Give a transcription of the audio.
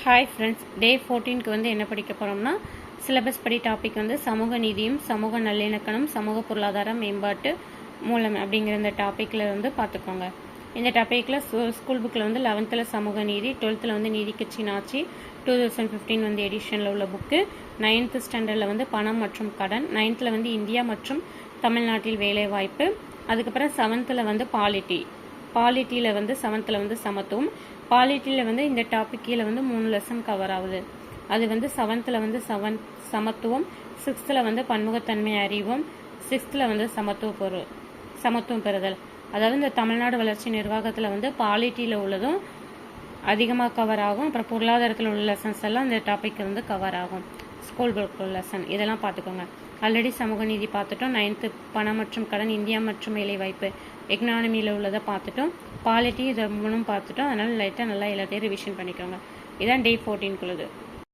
Hi friends, டே 14க்கு வந்து என்ன படிக்க போகிறோம்னா சிலபஸ் படி டாபிக் வந்து சமூக நீதியும் சமூக நல்லிணக்கணும் சமூக பொருளாதார மேம்பாட்டு மூலம் அப்படிங்கிற இந்த டாப்பிக்கில் வந்து பார்த்துக்கோங்க. இந்த டாப்பிக்கில் ஸ்கூல் புக்கில் வந்து 11th சமூக நீதி, 12th வந்து நீதி கட்சியின் ஆட்சி 2015 வந்து எடிஷனில் உள்ள புக்கு, 9th ஸ்டாண்டர்டில் வந்து பணம் மற்றும் கடன், 9th வந்து இந்தியா மற்றும் தமிழ்நாட்டில் வேலைவாய்ப்பு, அதுக்கப்புறம் 7th வந்து பாலிட்டியில் வந்து 7th வந்து சமத்துவம். பாலிட்டியில் வந்து இந்த டாபிக் கீழே வந்து 3 லெசன் கவர் ஆகுது. அது வந்து 7th வந்து சமத்துவம், 6th வந்து பன்முகத்தன்மை அறிவோம், 6th வந்து சமத்துவம் பெறுதல். அதாவது இந்த தமிழ்நாடு வளர்ச்சி நிர்வாகத்தில் வந்து பாலிட்டியில் உள்ளதும் அதிகமாக கவர் ஆகும். அப்புறம் பொருளாதாரத்தில் உள்ள லெசன்ஸ் எல்லாம் இந்த டாபிக் வந்து கவர் ஆகும். ஸ்கூல் புக் லெசன் இதெல்லாம் பார்த்துக்கோங்க. ஆல்ரெடி சமூக நீதி பார்த்துட்டோம். 9th பணம் மற்றும் கடன், இந்தியா மற்றும் வேலைவாய்ப்பு எக்கனாமியில் உள்ளதை பார்த்துட்டோம். பாலிட்டி இதை மூணும் பார்த்துட்டோம். அதனால் லைட்டாக நல்லா எல்லாத்தையும் ரிவிஷன் பண்ணிக்கோங்க. இதான் டே 14க்குள்ளது.